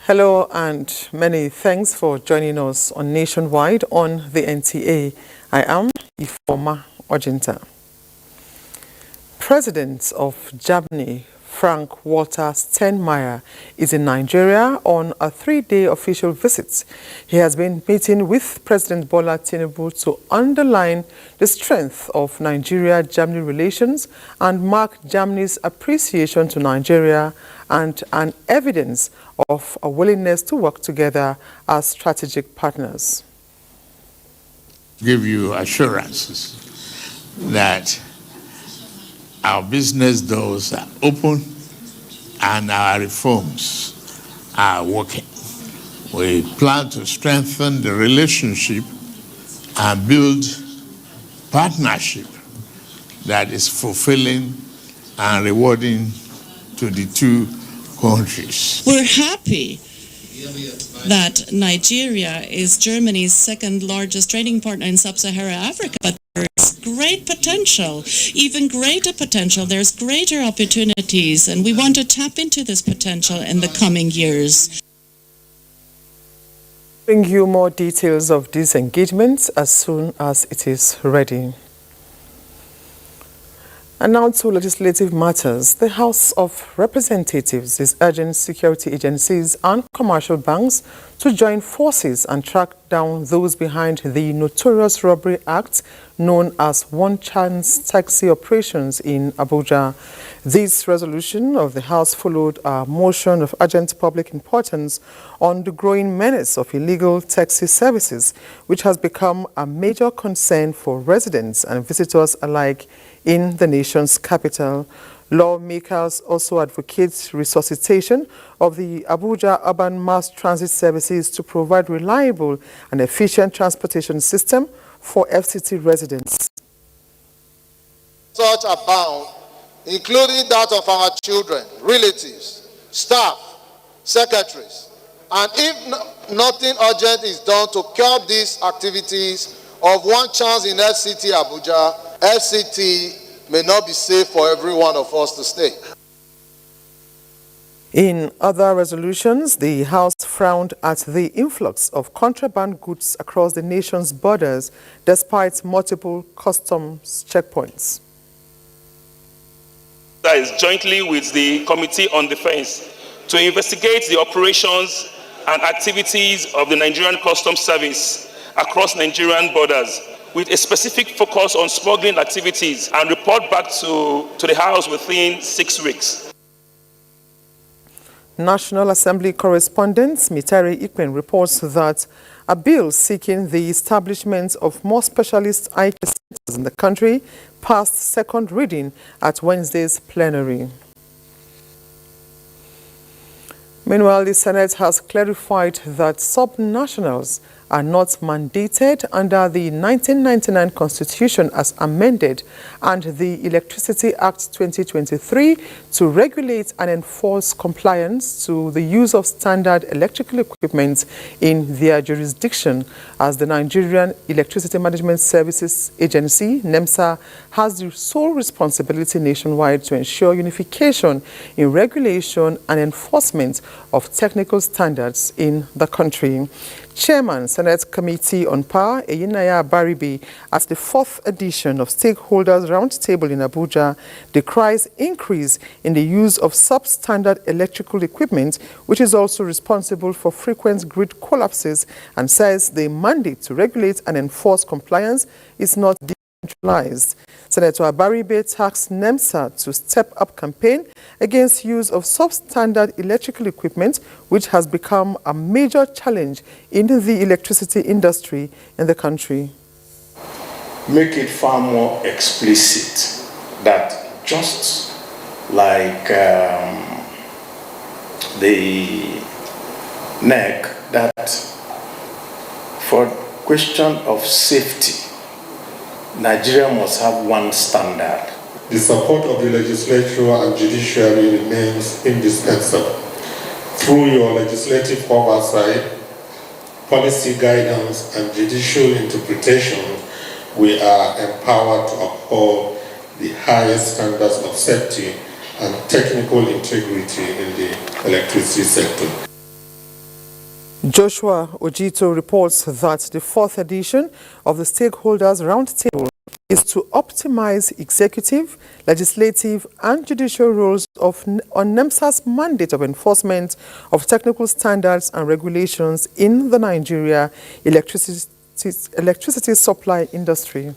Hello and many thanks for joining us on Nationwide on the NTA. I am Ifoma Ojinta. President of Germany, Frank-Walter Steinmeier, is in Nigeria on a 3-day official visit. He has been meeting with President Bola Tinubu to underline the strength of Nigeria-Germany relations and mark Germany's appreciation to Nigeria and an evidence of a willingness to work together as strategic partners. Give you assurances that our business doors are open and our reforms are working. We plan to strengthen the relationship and build partnership that is fulfilling and rewarding to the two countries. We're happy that Nigeria is Germany's second largest trading partner in sub-Saharan Africa, but there's great potential, even greater potential. There's greater opportunities, and we want to tap into this potential in the coming years. Bring you more details of these engagements as soon as it is ready. And now to legislative matters. The House of Representatives is urging security agencies and commercial banks to join forces and track down those behind the notorious robbery act known as One Chance taxi operations in Abuja. This resolution of the House followed a motion of urgent public importance on the growing menace of illegal taxi services, which has become a major concern for residents and visitors alike in the nation's capital. Lawmakers also advocate resuscitation of the Abuja urban mass transit services to provide reliable and efficient transportation system for FCT residents. Such abound, including that of our children, relatives, staff, secretaries, and if nothing urgent is done to curb these activities of One Chance in FCT Abuja, FCT may not be safe for every one of us to stay. In other resolutions, the House frowned at the influx of contraband goods across the nation's borders despite multiple customs checkpoints. That is jointly with the Committee on Defense to investigate the operations and activities of the Nigerian Customs Service across Nigerian borders, with a specific focus on smuggling activities, and report back to the House within 6 weeks. National Assembly correspondent Mitari Ikwen reports that a bill seeking the establishment of more specialist eye care centers in the country passed second reading at Wednesday's plenary. Meanwhile, the Senate has clarified that subnationals are not mandated under the 1999 Constitution as amended and the Electricity Act 2023 to regulate and enforce compliance to the use of standard electrical equipment in their jurisdiction, as the Nigerian Electricity Management Services Agency, NEMSA, has the sole responsibility nationwide to ensure unification in regulation and enforcement of technical standards in the country. Chairman, Senate Committee on Power, Eyinaya Baribe, at the 4th edition of Stakeholders Roundtable in Abuja, decries increase in the use of substandard electrical equipment, which is also responsible for frequent grid collapses, and says the mandate to regulate and enforce compliance is not decentralized. Senator Baribe tasked NEMSA to step up campaign against use of substandard electrical equipment, which has become a major challenge in the electricity industry in the country. Make it far more explicit that just like the NEC, that for question of safety, Nigeria must have one standard. The support of the legislature and judiciary remains indispensable. Through your legislative oversight, policy guidance, and judicial interpretation, we are empowered to uphold the highest standards of safety and technical integrity in the electricity sector. Joshua Ojito reports that the fourth edition of the Stakeholders Roundtable is to optimize executive, legislative and judicial roles on NEMSA's mandate of enforcement of technical standards and regulations in the Nigeria electricity supply industry.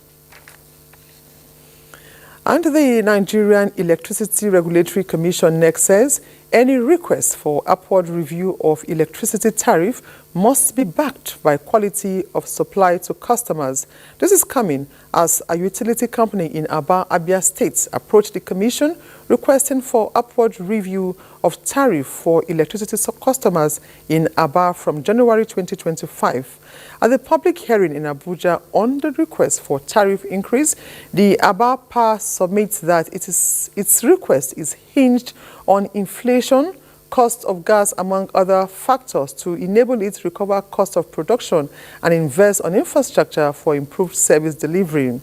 And the Nigerian Electricity Regulatory Commission (NEC) says any request for upward review of electricity tariff must be backed by quality of supply to customers. This is coming as a utility company in Abia State approached the commission requesting for upward review of tariff for electricity customers in Aba from January 2025. At the public hearing in Abuja on the request for tariff increase, the Aba Power submits that its request is hinged on inflation, cost of gas, among other factors, to enable it to recover cost of production and invest on infrastructure for improved service delivery.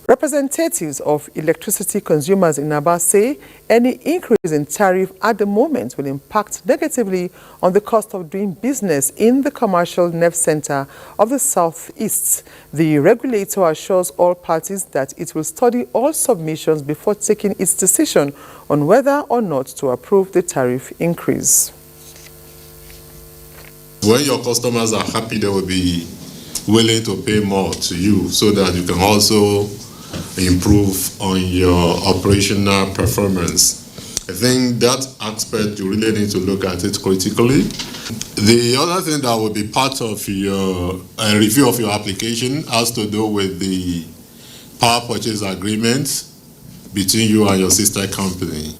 Representatives of electricity consumers in Aba say any increase in tariff at the moment will impact negatively on the cost of doing business in the commercial nerve center of the Southeast. The regulator assures all parties that it will study all submissions before taking its decision on whether or not to approve the tariff increase. When your customers are happy, they will be willing to pay more to you so that you can also improve on your operational performance. I think that aspect you really need to look at it critically. The other thing that will be part of your review of your application has to do with the power purchase agreement between you and your sister company.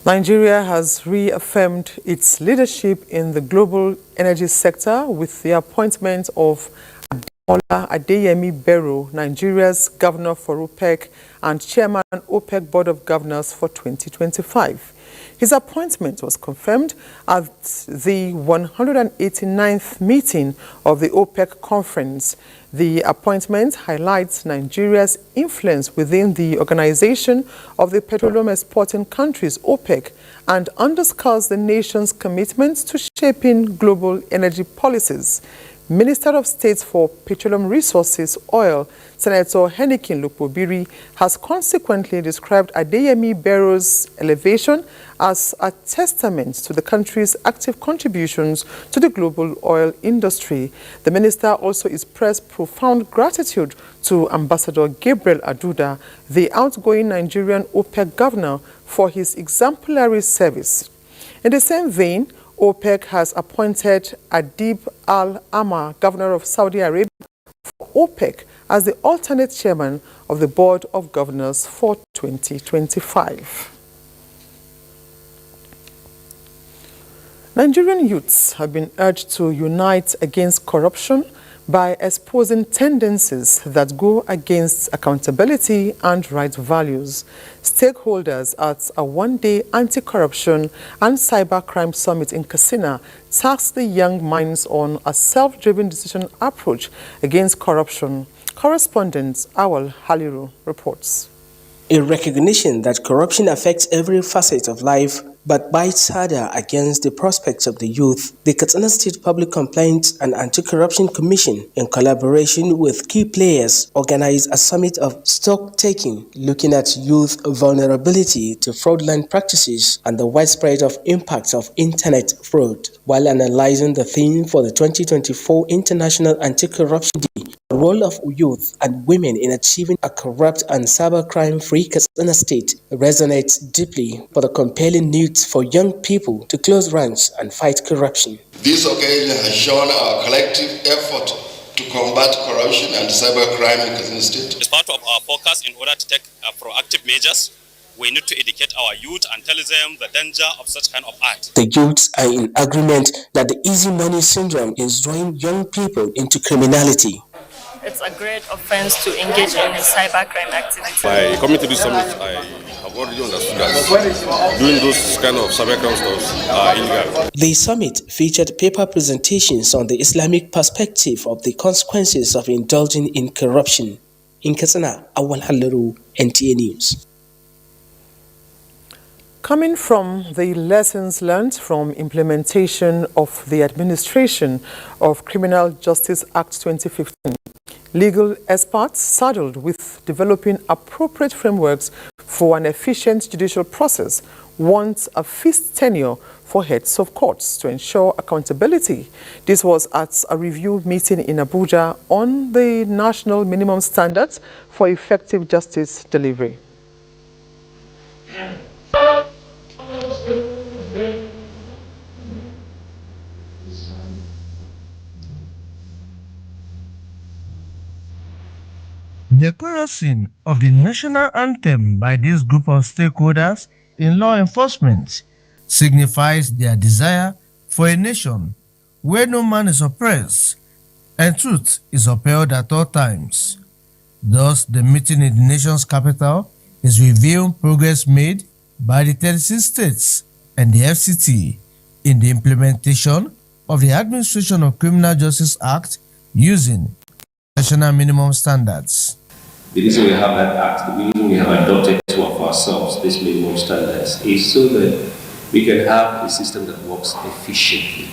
Nigeria has reaffirmed its leadership in the global energy sector with the appointment of Adeyemi Bello, Nigeria's governor for OPEC and chairman OPEC Board of Governors for 2025. His appointment was confirmed at the 189th meeting of the OPEC conference. The appointment highlights Nigeria's influence within the Organization of the Petroleum Exporting Countries, OPEC, and underscores the nation's commitment to shaping global energy policies. Minister of State for Petroleum Resources, Oil, Senator Henikin Lukbobiri, has consequently described Adeyemi Bello's elevation as a testament to the country's active contributions to the global oil industry. The minister also expressed profound gratitude to Ambassador Gabriel Aduda, the outgoing Nigerian OPEC governor, for his exemplary service. In the same vein, OPEC has appointed Adib Al-Amar, governor of Saudi Arabia, for OPEC as the alternate chairman of the Board of Governors for 2025. Nigerian youths have been urged to unite against corruption by exposing tendencies that go against accountability and right values. Stakeholders at a one-day anti-corruption and cybercrime summit in Katsina tasked the young minds on a self-driven decision approach against corruption. Correspondent Awal Haliru reports. A recognition that corruption affects every facet of life but bites harder against the prospects of the youth, the Katsina State Public Complaints and Anti-Corruption Commission, in collaboration with key players, organized a summit of stock-taking looking at youth vulnerability to fraudulent practices and the widespread impacts of internet fraud, while analyzing the theme for the 2024 International Anti-Corruption Day. The role of youth and women in achieving a corrupt and cybercrime-free Katsina State resonates deeply for the compelling need for young people to close ranks and fight corruption. This occasion has shown our collective effort to combat corruption and cybercrime in Katsina State. As part of our focus, in order to take proactive measures, we need to educate our youth and tell them the danger of such kind of act. The youths are in agreement that the easy money syndrome is drawing young people into criminality. It's a great offense to engage in a cybercrime activity. By coming to this summit, I have already understood that doing those kind of cybercrime stuff are illegal. The summit featured paper presentations on the Islamic perspective of the consequences of indulging in corruption. In Katsina, Awal Haliru, NTA News. Coming from the lessons learned from implementation of the Administration of Criminal Justice Act 2015, legal experts saddled with developing appropriate frameworks for an efficient judicial process want a fixed tenure for heads of courts to ensure accountability. This was at a review meeting in Abuja on the national minimum standards for effective justice delivery. The chorusing of the national anthem by this group of stakeholders in law enforcement signifies their desire for a nation where no man is oppressed and truth is upheld at all times. Thus, the meeting in the nation's capital is reviewing progress made by the 36 states and the FCT in the implementation of the Administration of Criminal Justice Act using national minimum standards. The reason we have that act, the reason we have adopted to of ourselves these minimum standards is so that we can have a system that works efficiently,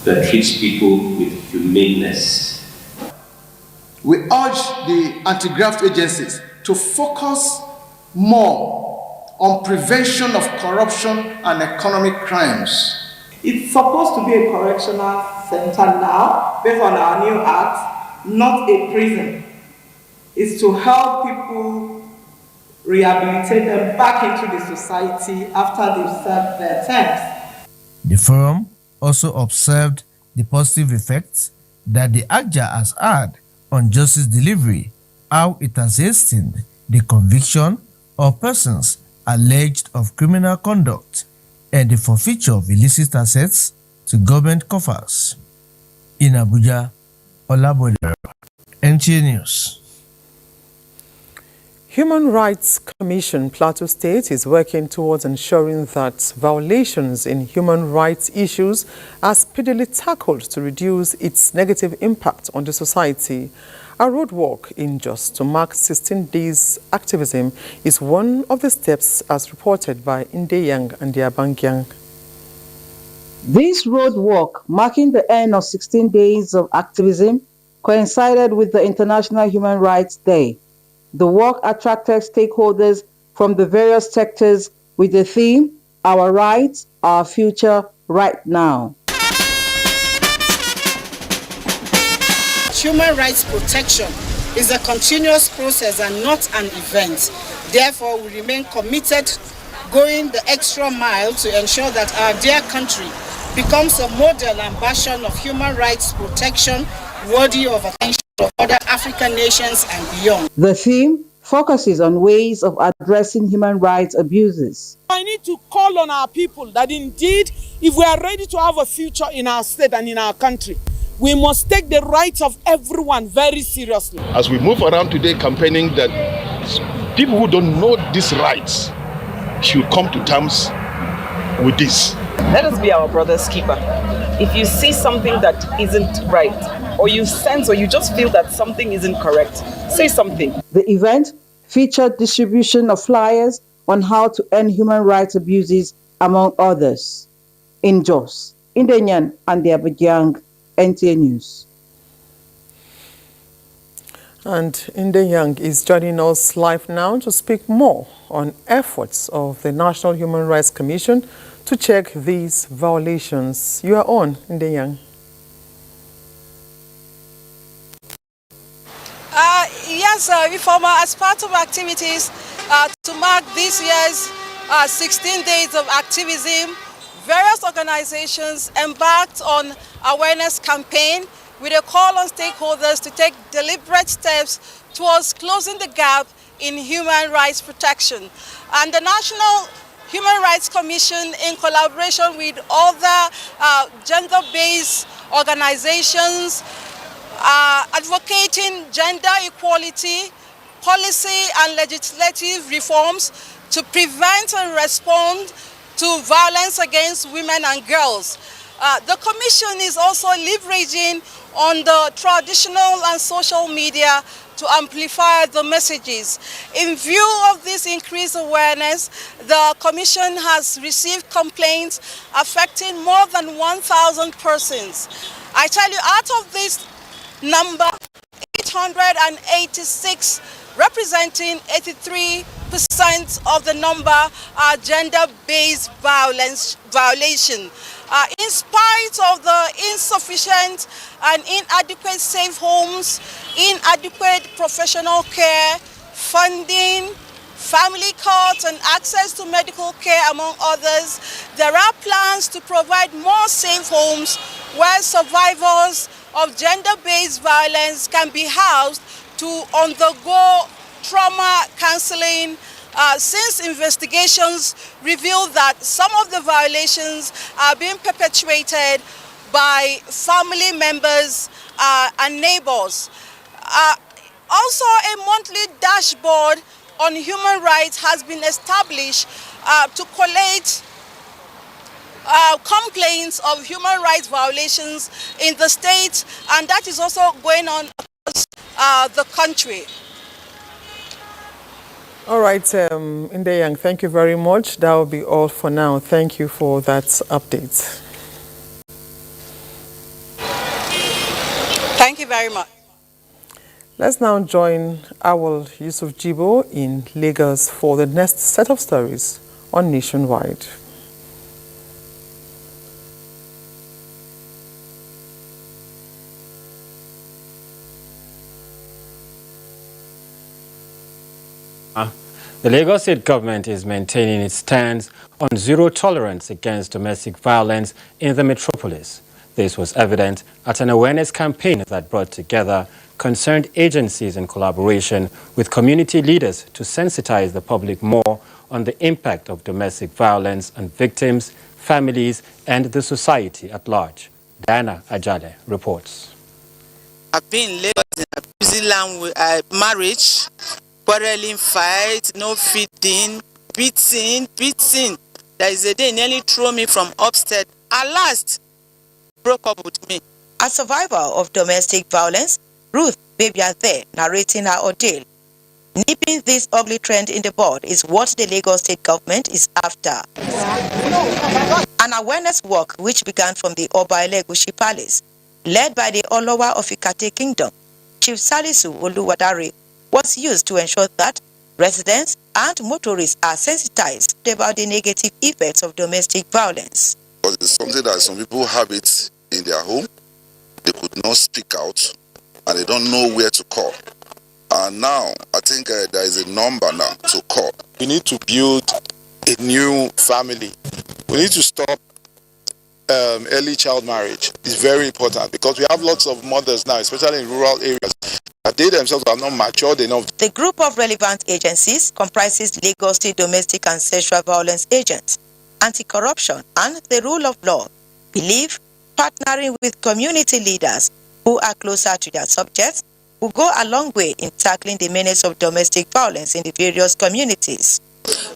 that treats people with humaneness. We urge the anti-graft agencies to focus more on prevention of corruption and economic crimes. It's supposed to be a correctional center now, based on our new act, not a prison. It's to help people rehabilitate them back into the society after they've served their terms. The forum also observed the positive effects that the AJA has had on justice delivery, how it has hastened the conviction of persons alleged of criminal conduct and the forfeiture of illicit assets to government coffers. In Abuja, Olabode, NTA News. Human Rights Commission Plateau State is working towards ensuring that violations in human rights issues are speedily tackled to reduce its negative impact on the society. A roadwalk in Jos to mark 16 days activism is one of the steps as reported by Ndeyang and Diabangyang. This roadwalk, marking the end of 16 days of activism, coincided with the International Human Rights Day. The walk attracted stakeholders from the various sectors with the theme, Our Rights, Our Future, Right Now. Human rights protection is a continuous process and not an event. Therefore, we remain committed, going the extra mile to ensure that our dear country becomes a model and bastion of human rights protection worthy of attention of other African nations and beyond. The theme focuses on ways of addressing human rights abuses. I need to call on our people that indeed, if we are ready to have a future in our state and in our country, we must take the rights of everyone very seriously. As we move around today campaigning that people who don't know these rights should come to terms with this. Let us be our brother's keeper. If you see something that isn't right, or you sense or you just feel that something isn't correct, say something. The event featured distribution of flyers on how to end human rights abuses, among others. In Jos, Nigerian and Abuja, NTA News. And Ndeyang is joining us live now to speak more on efforts of the National Human Rights Commission to check these violations. You are on, Ndeyang. Yes, Reformer, as part of activities to mark this year's 16 days of activism, various organizations embarked on awareness campaign with a call on stakeholders to take deliberate steps towards closing the gap in human rights protection. And the National Human Rights Commission, in collaboration with other gender-based organizations, advocating gender equality, policy and legislative reforms to prevent and respond to violence against women and girls. The Commission is also leveraging on the traditional and social media to amplify the messages. In view of this increased awareness, the Commission has received complaints affecting more than 1,000 persons. I tell you, out of this number, 886, representing 83% of the number, are gender-based violation. In spite of the insufficient and inadequate safe homes, inadequate professional care, funding, family courts, and access to medical care, among others, there are plans to provide more safe homes where survivors of gender-based violence can be housed to on-the-go trauma counseling, since investigations reveal that some of the violations are being perpetuated by family members and neighbors. Also, a monthly dashboard on human rights has been established to collate complaints of human rights violations in the state, and that is also going on across the country. All right, Ndeyang, thank you very much. That will be all for now. Thank you for that update. Thank you very much. Let's now join Awal Yusuf Jibo in Lagos for the next set of stories on Nationwide. The Lagos State government is maintaining its stance on zero tolerance against domestic violence in the metropolis. This was evident at an awareness campaign that brought together concerned agencies in collaboration with community leaders to sensitize the public more on the impact of domestic violence on victims, families, and the society at large. Diana Ajale reports. I've been in Lagos in a busy land with marriage, quarreling, fight, no feeding, beating. There is a day nearly threw me from upstairs. At last, broke up with me. A survivor of domestic violence, Ruth Bebiathe, narrating her ordeal. Nipping this ugly trend in the bud is what the Lagos State government is after. An awareness walk which began from the Oba Elegushi Palace, led by the Olowa of Ikate Kingdom, Chief Salisu Oluwadare, was used to ensure that residents and motorists are sensitized about the negative effects of domestic violence. Because it's something that some people have it in their home, they could not speak out, and they don't know where to call. And now, I think there is a number now to call. We need to build a new family. We need to stop early child marriage. It's very important because we have lots of mothers now, especially in rural areas, that they themselves are not matured enough. The group of relevant agencies comprises Lagos State Domestic and Sexual Violence Agents, Anti-Corruption, and the Rule of Law, believe partnering with community leaders who are closer to their subjects will go a long way in tackling the menace of domestic violence in the various communities.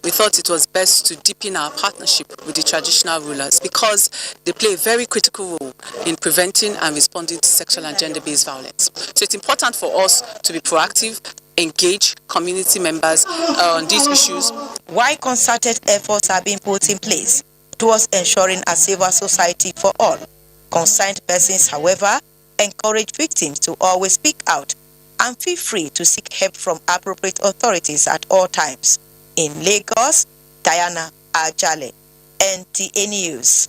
We thought it was best to deepen our partnership with the traditional rulers because they play a very critical role in preventing and responding to sexual and gender-based violence. So it's important for us to be proactive, engage community members on these issues. Why concerted efforts are being put in place towards ensuring a safer society for all. Concerned persons, however, encourage victims to always speak out and feel free to seek help from appropriate authorities at all times. In Lagos, Diana Ajale, NTA News.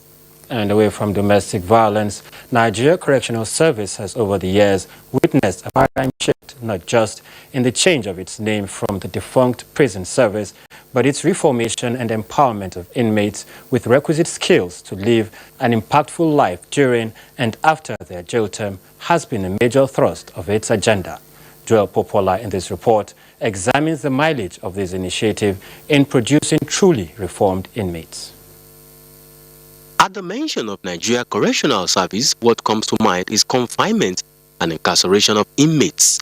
And away from domestic violence, Nigeria Correctional Service has over the years witnessed a paradigm shift, not just in the change of its name from the defunct prison service, but its reformation and empowerment of inmates with requisite skills to live an impactful life during and after their jail term has been a major thrust of its agenda. Joel Popola in this report examines the mileage of this initiative in producing truly reformed inmates. At the mention of Nigeria Correctional Service, what comes to mind is confinement and incarceration of inmates.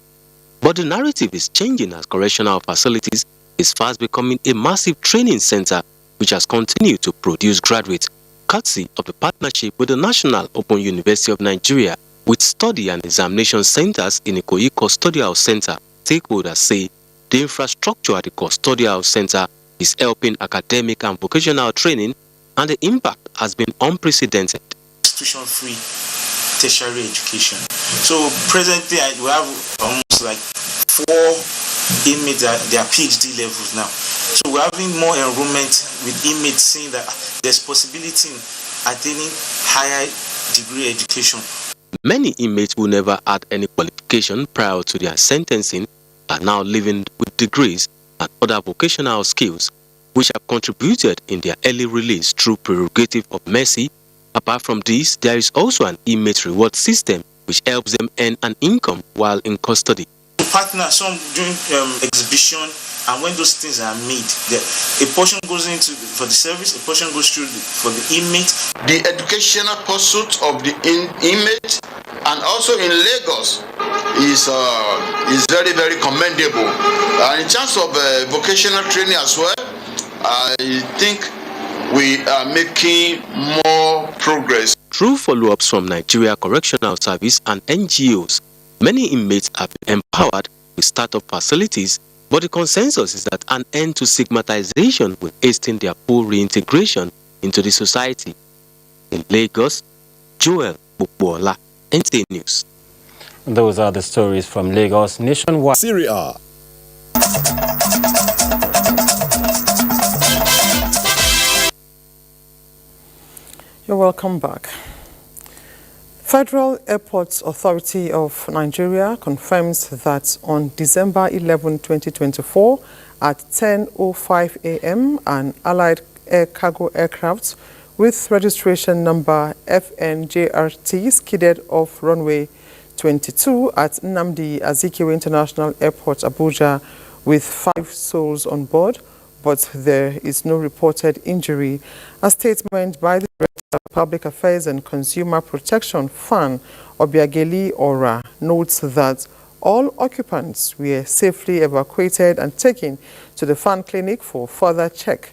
But the narrative is changing as correctional facilities is fast becoming a massive training center which has continued to produce graduates, courtesy of the partnership with the National Open University of Nigeria, with study and examination centers in Ikoyi Custodial Center, stakeholders say the infrastructure at the custodial center is helping academic and vocational training, and the impact has been unprecedented. Institution-free tertiary education. So presently, we have almost like 4 inmates at their PhD levels now. So we're having more enrollment with inmates saying that there's possibility in attaining higher degree education. Many inmates who never had any qualification prior to their sentencing are now living with degrees and other vocational skills, which have contributed in their early release through prerogative of mercy. Apart from this, there is also an inmate reward system which helps them earn an income while in custody. Partner, some during exhibition, and when those things are made, a portion goes into for the service, a portion goes through for the inmate. The educational pursuit of the inmate, and also in Lagos, is very, very commendable. And in terms of vocational training as well, I think we are making more progress. Through follow-ups from Nigeria Correctional Service and NGOs, many inmates have been empowered with startup facilities, but the consensus is that an end to stigmatization will hasten their full reintegration into the society. In Lagos, Joel Bukbola, NTA News. Those are the stories from Lagos nationwide. Syria. You're welcome back. Federal Airports Authority of Nigeria confirms that on December 11, 2024, at 10:05 a.m., an Allied air cargo aircraft with registration number FNJRT skidded off runway 22 at Nnamdi Azikiwe International Airport, Abuja, with 5 souls on board, but there is no reported injury. A statement by the Director of Public Affairs and Consumer Protection, FAN, Obiageli Ora, notes that all occupants were safely evacuated and taken to the FAN clinic for further check.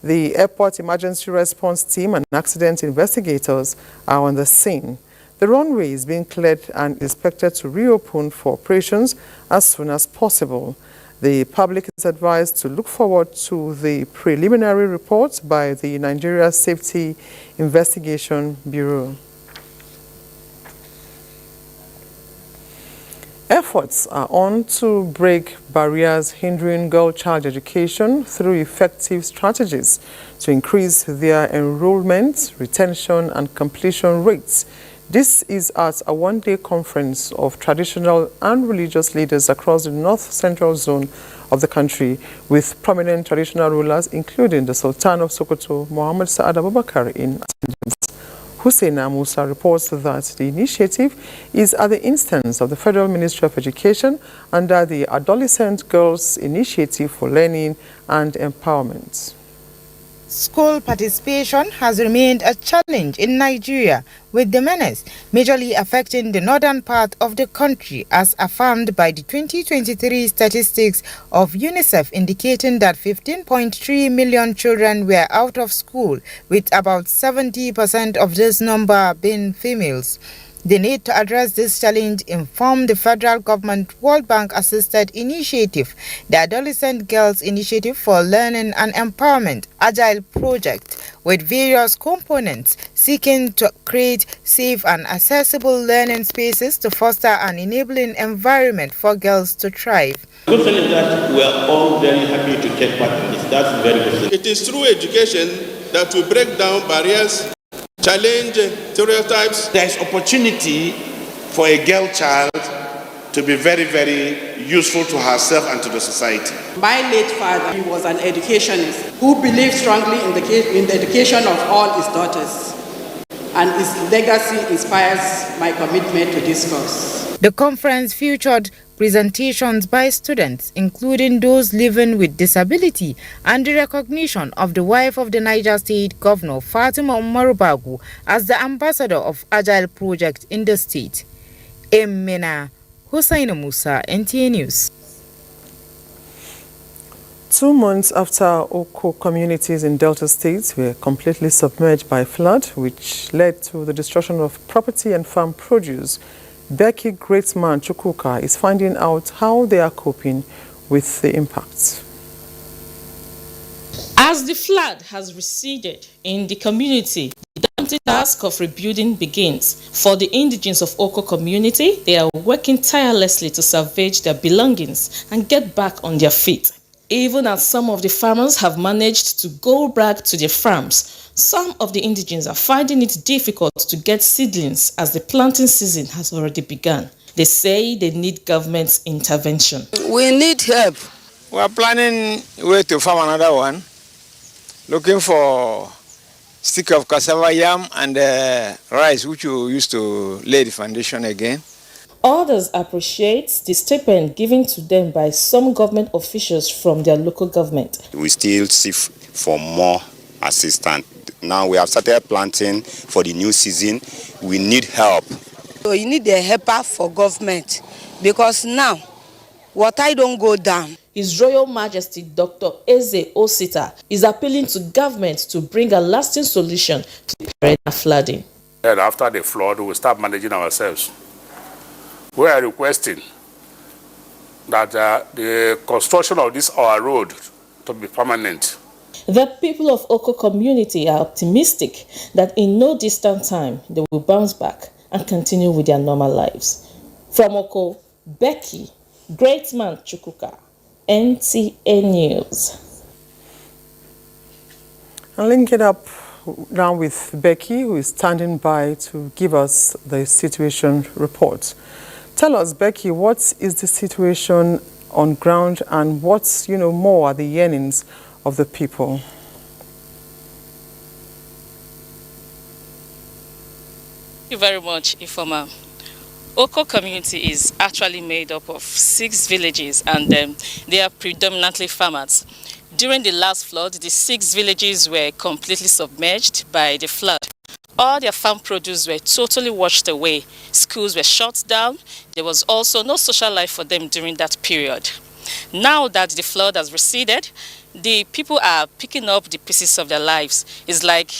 The airport emergency response team and accident investigators are on the scene. The runway is being cleared and is expected to reopen for operations as soon as possible. The public is advised to look forward to the preliminary report by the Nigeria Safety Investigation Bureau. Efforts are on to break barriers hindering girl-child education through effective strategies to increase their enrollment, retention, and completion rates. This is at a one-day conference of traditional and religious leaders across the north-central zone of the country, with prominent traditional rulers, including the Sultan of Sokoto, Muhammad Sa'ad Abubakar, in attendance. Hussein Musa reports that the initiative is at the instance of the Federal Ministry of Education under the Adolescent Girls Initiative for Learning and Empowerment. School participation has remained a challenge in Nigeria, with the menace majorly affecting the northern part of the country, as affirmed by the 2023 statistics of UNICEF, indicating that 15.3 million children were out of school, with about 70% of this number being females. The need to address this challenge informed the federal government World Bank-assisted initiative, the Adolescent Girls Initiative for Learning and Empowerment Agile project, with various components seeking to create safe and accessible learning spaces to foster an enabling environment for girls to thrive. The good thing is that we are all very happy to take part in this. That's very good. It is through education that we break down barriers, challenge stereotypes. There is opportunity for a girl child to be very, very useful to herself and to the society. My late father, he was an educationist who believed strongly in the education of all his daughters, and his legacy inspires my commitment to this cause. The conference featured presentations by students, including those living with disability, and the recognition of the wife of the Niger State Governor, Fatima Umaru, as the ambassador of Agile project in the state. Emina Hussein Musa, NTA News. 2 months after Oko communities in Delta State were completely submerged by flood, which led to the destruction of property and farm produce, Becky Greatman Chukwuka is finding out how they are coping with the impacts. As the flood has receded in the community, the daunting task of rebuilding begins. For the indigenes of Oko community, they are working tirelessly to salvage their belongings and get back on their feet. Even as some of the farmers have managed to go back to their farms, some of the indigenes are finding it difficult to get seedlings as the planting season has already begun. They say they need government's intervention. We need help. We are planning where to farm another one, looking for stick of cassava, yam, and rice, which we used to lay the foundation again. Others appreciate the stipend given to them by some government officials from their local government. We still seek for more assistance. Now we have started planting for the new season. We need help. So you need a helper for government because now water don't go down. His Royal Majesty Dr. Eze Osita is appealing to government to bring a lasting solution to the perennial flooding. And after the flood, we'll start managing ourselves. We are requesting that the construction of this our road to be permanent. The people of Oko community are optimistic that in no distant time they will bounce back and continue with their normal lives. From Oko, Becky Greatman Chukwuka, NTA News. I'll link it up now with Becky, who is standing by to give us the situation report. Tell us, Becky, what is the situation on ground and what's, more are the yearnings of the people? Thank you very much, Ifoma. Oko community is actually made up of 6 villages and they are predominantly farmers. During the last flood, the 6 villages were completely submerged by the flood. All their farm produce were totally washed away. Schools were shut down. There was also no social life for them during that period. Now that the flood has receded, the people are picking up the pieces of their lives. It's like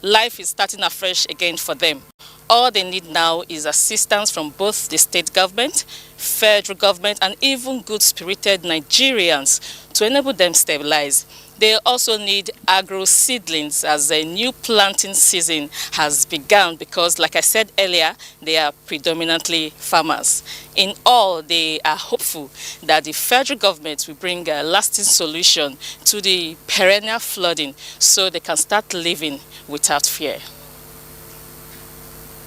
life is starting afresh again for them. All they need now is assistance from both the state government, federal government, and even good-spirited Nigerians to enable them stabilize. They also need agro seedlings as a new planting season has begun because, like I said earlier, they are predominantly farmers. In all, they are hopeful that the federal government will bring a lasting solution to the perennial flooding so they can start living without fear.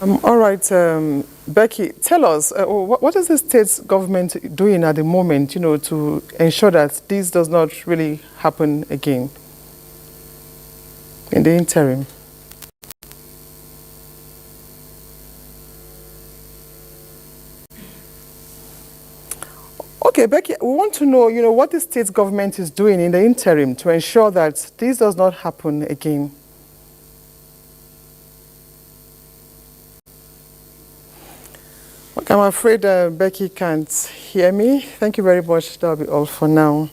All right, Becky, tell us, what is the state government doing at the moment, to ensure that this does not really happen again in the interim? Okay, Becky, we want to know, what the state government is doing in the interim to ensure that this does not happen again. Okay, I'm afraid Becky can't hear me. Thank you very much. That'll be all for now.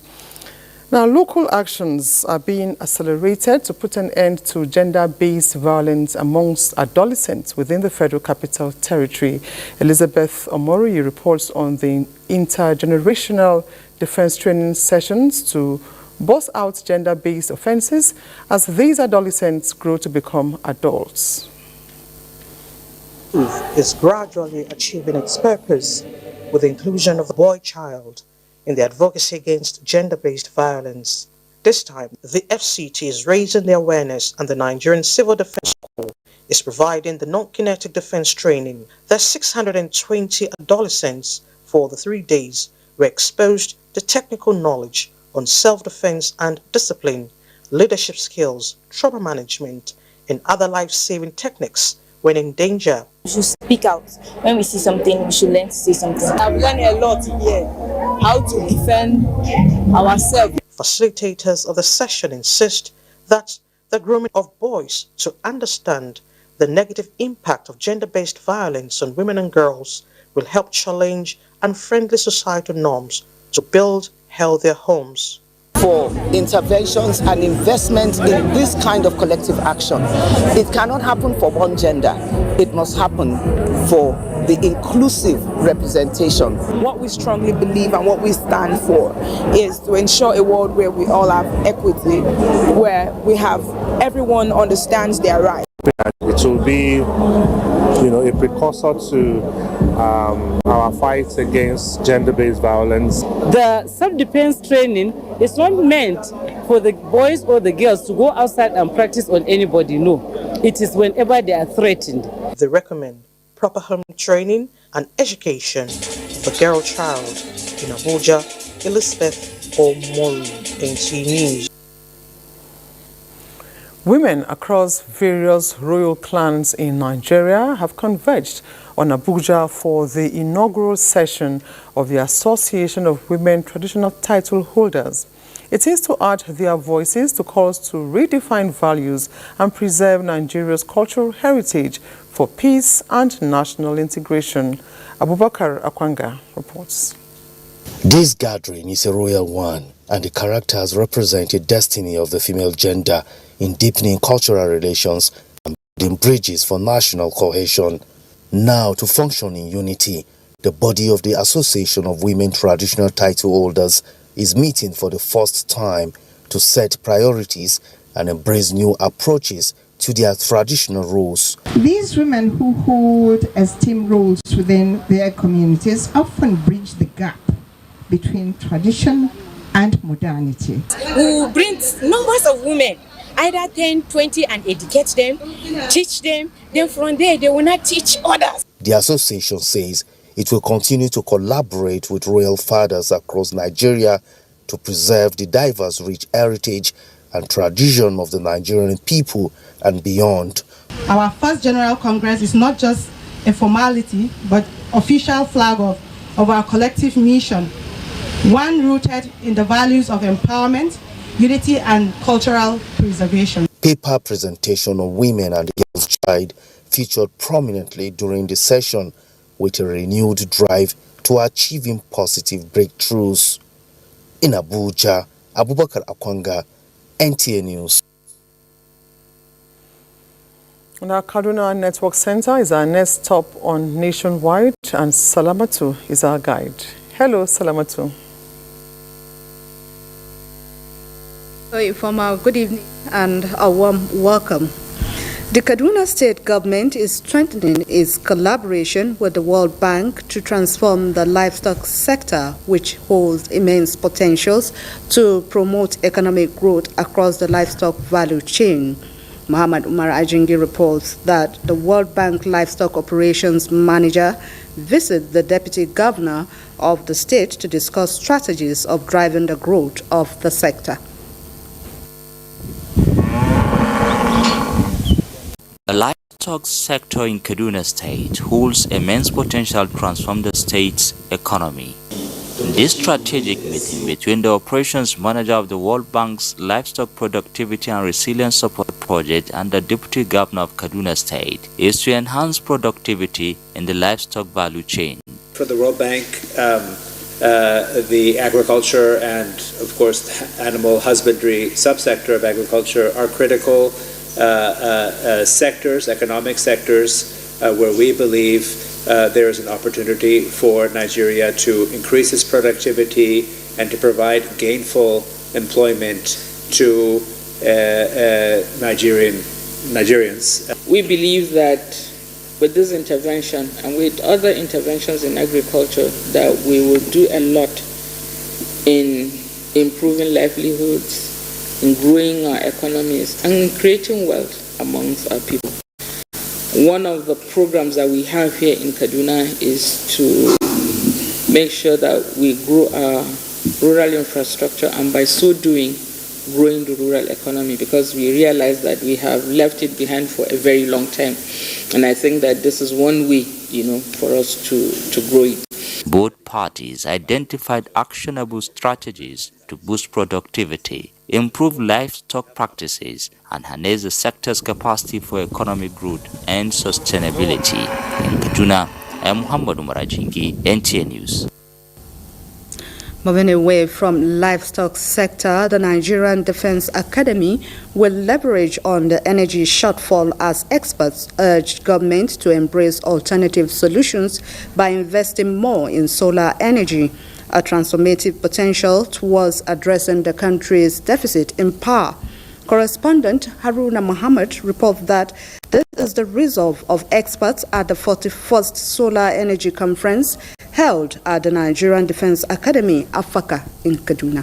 Now, local actions are being accelerated to put an end to gender-based violence amongst adolescents within the Federal Capital Territory. Elizabeth Omori reports on the intergenerational defense training sessions to bust out gender-based offenses as these adolescents grow to become adults. Is gradually achieving its purpose with the inclusion of the boy child in the advocacy against gender-based violence. This time, the FCT is raising the awareness and the Nigerian Civil Defense Corps is providing the non-kinetic defense training. The 620 adolescents for the 3 days were exposed to technical knowledge on self-defense and discipline, leadership skills, trauma management, and other life-saving techniques when in danger. We should speak out. When we see something, we should learn to say something. I've learned a lot here, how to defend ourselves. Facilitators of the session insist that the grooming of boys to understand the negative impact of gender-based violence on women and girls will help challenge unfriendly societal norms to build healthier homes. for interventions and investment in this kind of collective action. It cannot happen for one gender. It must happen for the inclusive representation. What we strongly believe and what we stand for is to ensure a world where we all have equity, where we have everyone understands their rights. It will be, a precursor to our fight against gender-based violence. The self-defense training is not meant for the boys or the girls to go outside and practice on anybody. No, it is whenever they are threatened. They recommend proper home training and education for girl child. In Abuja, Elizabeth Omoru, NTA News. Women across various royal clans in Nigeria have converged on Abuja for the inaugural session of the Association of Women Traditional Title Holders. It is to add their voices to calls to redefine values and preserve Nigeria's cultural heritage for peace and national integration. Abubakar Akwanga reports. This gathering is a royal one, and the characters represent a destiny of the female gender in deepening cultural relations and building bridges for national cohesion. Now, to function in unity, the body of the Association of Women Traditional Title Holders is meeting for the first time to set priorities and embrace new approaches to their traditional roles. These women who hold esteemed roles within their communities often bridge the gap between tradition and modernity. We bring numbers of women, either 10, 20, and educate them, teach them, then from there they will not teach others. The association says it will continue to collaborate with royal fathers across Nigeria to preserve the diverse, rich heritage and tradition of the Nigerian people and beyond. Our first General Congress is not just a formality, but official flag of our collective mission, one rooted in the values of empowerment, unity and cultural preservation. Paper presentation on women and the girl's child featured prominently during the session, with a renewed drive to achieving positive breakthroughs. In Abuja, Abubakar Akwanga, NTA News. And our Kaduna Network Center is our next stop on Nationwide, and Salamatu is our guide. Hello, Salamatu. Informal, good evening and a warm welcome. The Kaduna State government is strengthening its collaboration with the World Bank to transform the livestock sector, which holds immense potentials to promote economic growth across the livestock value chain. Muhammad Umar Ajingi reports that the World Bank Livestock Operations Manager visited the Deputy Governor of the state to discuss strategies of driving the growth of the sector. The livestock sector in Kaduna State holds immense potential to transform the state's economy. This strategic meeting between the operations manager of the World Bank's Livestock Productivity and Resilience Support Project and the Deputy Governor of Kaduna State is to enhance productivity in the livestock value chain. For the World Bank, the agriculture and, of course, animal husbandry subsector of agriculture are critical sectors, economic sectors, where we believe there is an opportunity for Nigeria to increase its productivity and to provide gainful employment to Nigerians. We believe that with this intervention and with other interventions in agriculture, that we will do a lot in improving livelihoods, in growing our economies, and in creating wealth amongst our people. One of the programs that we have here in Kaduna is to make sure that we grow our rural infrastructure, and by so doing, growing the rural economy, because we realize that we have left it behind for a very long time. And I think that this is one way, for us to grow it. Both parties identified actionable strategies to boost productivity, improve livestock practices, and harness the sector's capacity for economic growth and sustainability. In Kaduna, I am Muhammad Umar Ajingi, NTA News. Moving away from livestock sector, the Nigerian Defense Academy will leverage on the energy shortfall as experts urged government to embrace alternative solutions by investing more in solar energy, a transformative potential towards addressing the country's deficit in power. Correspondent Haruna Muhammad reports that this is the resolve of experts at the 41st Solar Energy Conference held at the Nigerian Defense Academy, Afaka, in Kaduna.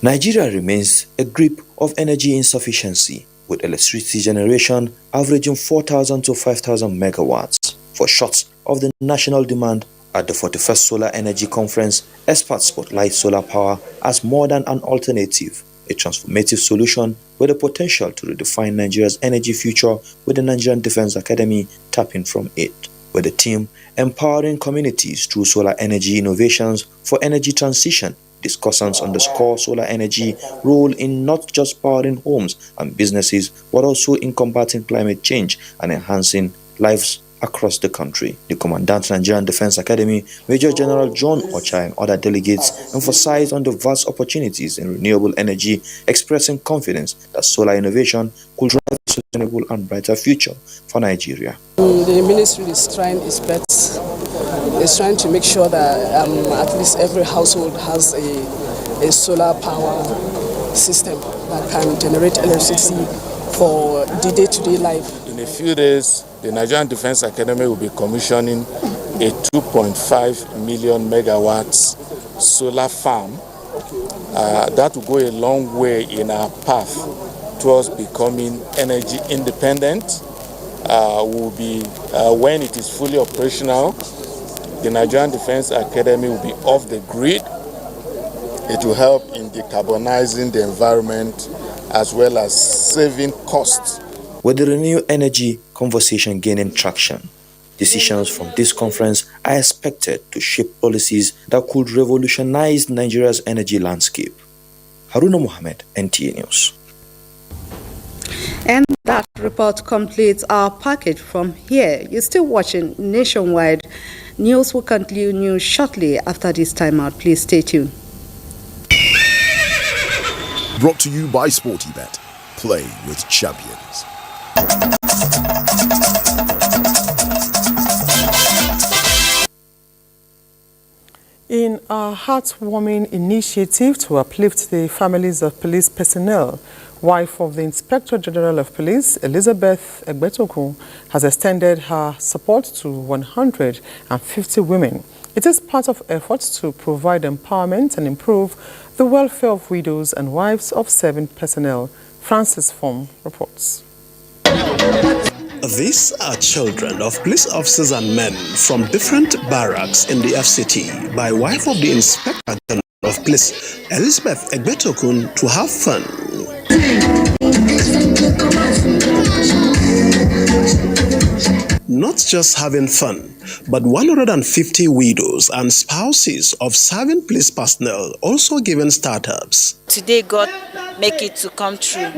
Nigeria remains a grip of energy insufficiency, with electricity generation averaging 4,000 to 5,000 megawatts, for short of the national demand. At the 41st Solar Energy Conference, experts spotlight solar power as more than an alternative, a transformative solution with the potential to redefine Nigeria's energy future, with the Nigerian Defense Academy tapping from it. With the team empowering communities through solar energy innovations for energy transition, discussions underscore solar energy role in not just powering homes and businesses, but also in combating climate change and enhancing lives across the country. The Commandant Nigerian Defense Academy, Major General John Ocha, and other delegates emphasized on the vast opportunities in renewable energy, expressing confidence that solar innovation could drive a sustainable and brighter future for Nigeria. The ministry is trying its best. It's trying to make sure that at least every household has a solar power system that can generate electricity for the day-to-day life. In a few days, the Nigerian Defense Academy will be commissioning a 2.5 million megawatts solar farm. That will go a long way in our path towards becoming energy independent. When it is fully operational, the Nigerian Defense Academy will be off the grid. It will help in decarbonizing the environment as well as saving costs. With the renewable energy conversation gaining traction, decisions from this conference are expected to shape policies that could revolutionize Nigeria's energy landscape. Haruna Mohammed, NTA News. And that report completes our package from here. You're still watching Nationwide. News will continue shortly after this timeout. Please stay tuned. Brought to you by SportyBet. Play with champions. In a heartwarming initiative to uplift the families of police personnel, wife of the Inspector General of Police, Elizabeth Egbetokun, has extended her support to 150 women. It is part of efforts to provide empowerment and improve the welfare of widows and wives of serving personnel. Francis Form reports. These are children of police officers and men from different barracks in the FCT by wife of the Inspector General of Police, Elizabeth Egbetokun, to have fun. Not just having fun, but 150 widows and spouses of serving police personnel also given startups. Today, God make it to come true.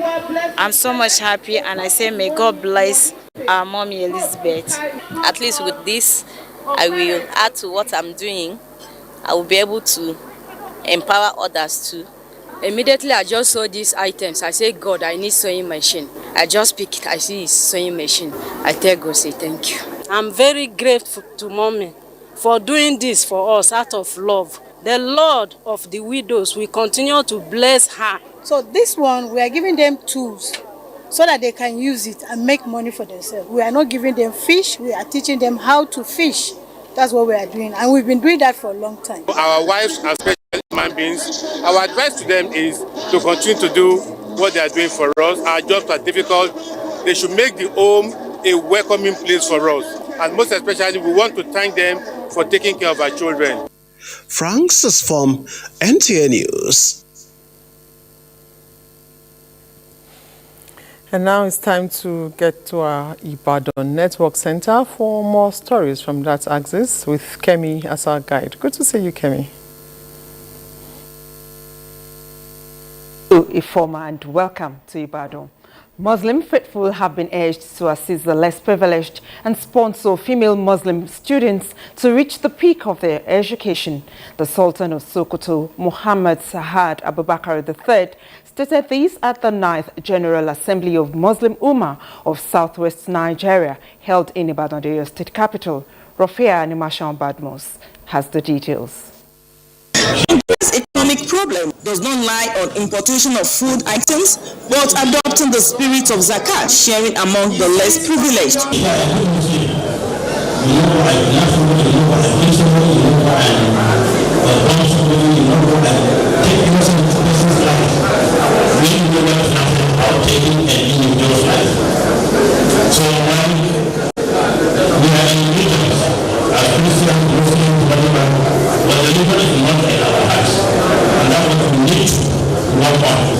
I'm so much happy, and I say may God bless our mommy Elizabeth. At least with this, I will add to what I'm doing. I will be able to empower others too. Immediately I just saw these items. I say, God, I need sewing machine. I just pick it. I see it's sewing machine. I tell God, say thank you. I'm very grateful to mommy for doing this for us out of love. The Lord of the widows will continue to bless her. So this one, we are giving them tools so that they can use it and make money for themselves. We are not giving them fish. We are teaching them how to fish. That's what we are doing. And we've been doing that for a long time. Our wives are special human beings. Our advice to them is to continue to do what they are doing for us. Our jobs are difficult. They should make the home a welcoming place for us. And most especially, we want to thank them for taking care of our children. Francis from NTA News. And now it's time to get to our Ibadan Network Center for more stories from that axis with Kemi as our guide. Good to see you, Kemi. Ifoma, and welcome to Ibadan. Muslim faithful have been urged to assist the less privileged and sponsor female Muslim students to reach the peak of their education. The Sultan of Sokoto, Muhammad Sa'ad Abubakar III, stated this at the 9th General Assembly of Muslim Ummah of Southwest Nigeria, held in Ibadan, the state capital. Rafia Animashan Badmos has the details. This economic problem does not lie on importation of food items, but adopting the spirit of zakat, sharing among the less privileged.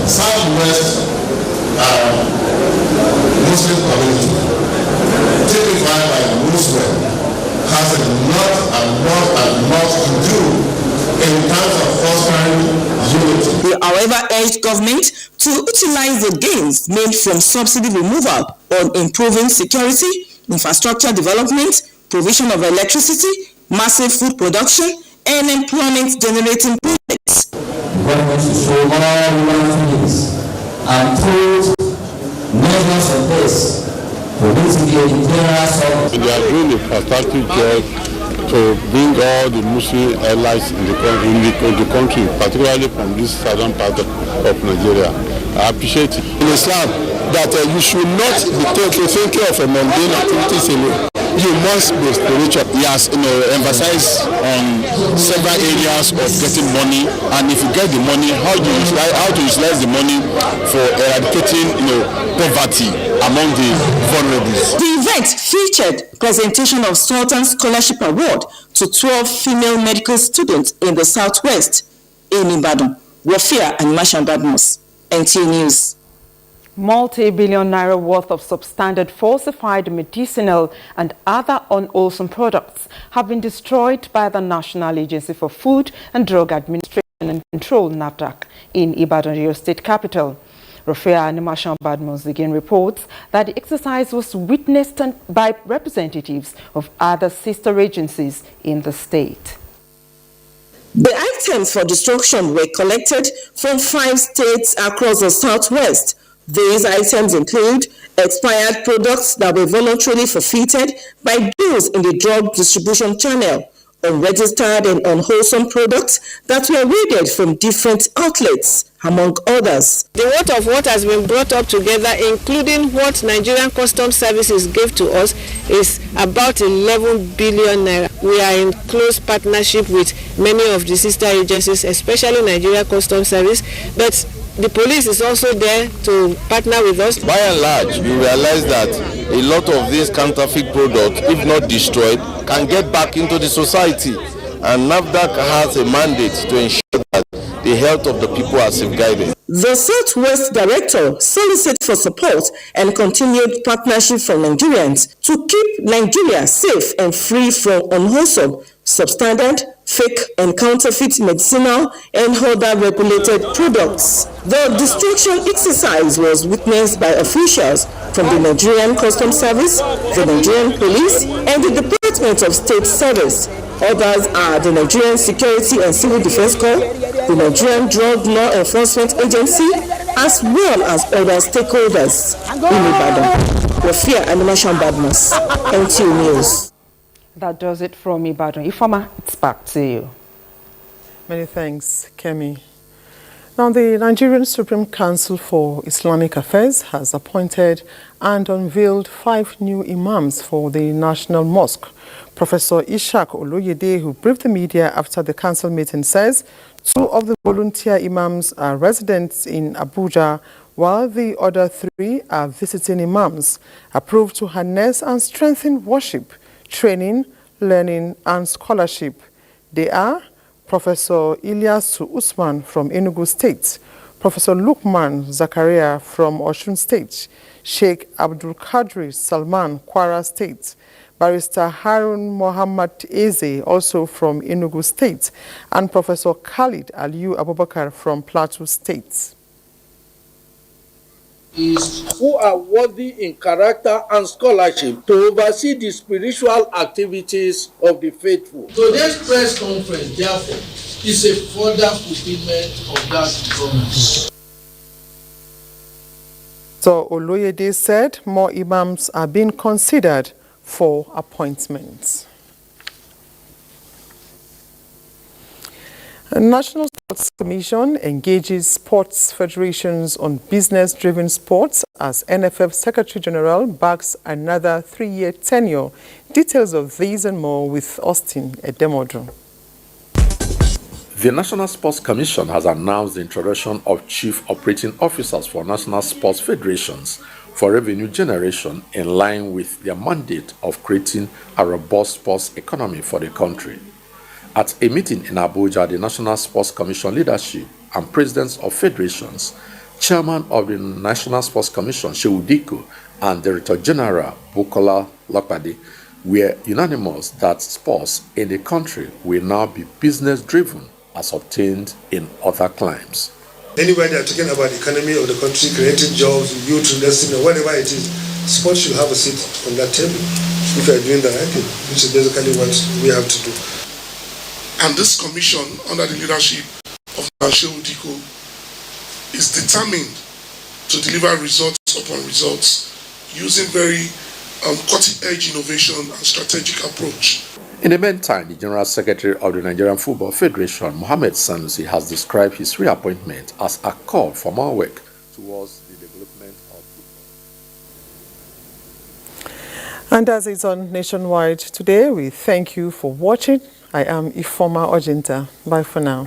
Southwest Muslim community, typified by Muslim, has a lot to do in terms of fostering unity. We, however, urged government to utilize the gains made from subsidy removal on improving security, infrastructure development, provision of electricity, massive food production, and employment generating projects. Government should show all relevant things and put measures in place for mitigate the general. They are doing a fantastic job to bring all the Muslim allies in the country, particularly from this southern part of Nigeria. I appreciate it. In Islam, that you should not be thinking of a mundane activities alone. You must be spiritual. He has emphasized on several areas of getting money, and if you get the money, how to utilize the money for eradicating poverty among the vulnerable. The event featured presentation of Sultan Scholarship Award to 12 female medical students in the Southwest in Ibadan. Rafia and Mashan Badmos, NTA News. Multi-billion naira worth of substandard falsified medicinal and other unwholesome products have been destroyed by the National Agency for Food and Drug Administration and Control, NAFDAC, in Ibadan, your state capital. Rafia Animashan Badmos again reports that the exercise was witnessed by representatives of other sister agencies in the state. The items for destruction were collected from 5 states across the Southwest. These items include expired products that were voluntarily forfeited by those in the drug distribution channel, unregistered and unwholesome products that were raided from different outlets, among others. The worth of what has been brought up together, including what Nigerian Customs Services gave to us, is about 11 billion naira. We are in close partnership with many of the sister agencies, especially Nigerian Customs Service, but the police is also there to partner with us. By and large, you realize that a lot of these counterfeit products, if not destroyed, can get back into the society. And NAFDAC has a mandate to ensure that the health of the people are safeguarded. The Southwest Director solicited for support and continued partnership from Nigerians to keep Nigeria safe and free from unwholesome, substandard, fake and counterfeit medicinal and other regulated products. The destruction exercise was witnessed by officials from the Nigerian Customs Service, the Nigerian Police, and the Department of State Service. Others are the Nigerian Security and Civil Defense Corps, the Nigerian Drug Law Enforcement Agency, as well as other stakeholders. In Ibadan, Rafia Animashan Badmos, NTA News. That does it from Ibadan. Ifama, it's back to you. Many thanks, Kemi. Now, the Nigerian Supreme Council for Islamic Affairs has appointed and unveiled 5 new imams for the National Mosque. Professor Ishaq Oloyede, who briefed the media after the council meeting, says 2 of the volunteer imams are residents in Abuja, while the other 3 are visiting imams, approved to harness and strengthen worship, training, learning, and scholarship. They are Professor Ilyasu Usman from Enugu State, Professor Lukman Zakaria from Osun State, Sheikh Abdul Qadri Salman, Kwara State, Barrister Harun Mohammad Eze, also from Enugu State, and Professor Khalid Aliyu Abubakar from Plateau State. is who are worthy in character and scholarship to oversee the spiritual activities of the faithful. Today's press conference, therefore, is a further fulfillment of that promise. So Oloyede said more imams are being considered for appointments. The National Sports Commission engages sports federations on business-driven sports as NFF Secretary General backs another 3-year tenure. Details of these and more with Austin Edemodu. The National Sports Commission has announced the introduction of chief operating officers for national sports federations for revenue generation in line with their mandate of creating a robust sports economy for the country. At a meeting in Abuja, the National Sports Commission leadership and presidents of federations, chairman of the National Sports Commission, Shehu Diko, and Director General Bukola Lokpade were unanimous that sports in the country will now be business-driven as obtained in other climes. Anywhere they are talking about the economy of the country, creating jobs, youth investing, or whatever it is, sports should have a seat on that table if you are doing the right thing, which is basically what we have to do. And this commission, under the leadership of Shehu Diko, is determined to deliver results upon results using very cutting-edge innovation and strategic approach. In the meantime, the General Secretary of the Nigerian Football Federation, Mohammed Sanusi, has described his reappointment as a call for more work towards the development of football. And as is on Nationwide today, we thank you for watching. I am Ifoma Ojinta. Bye for now.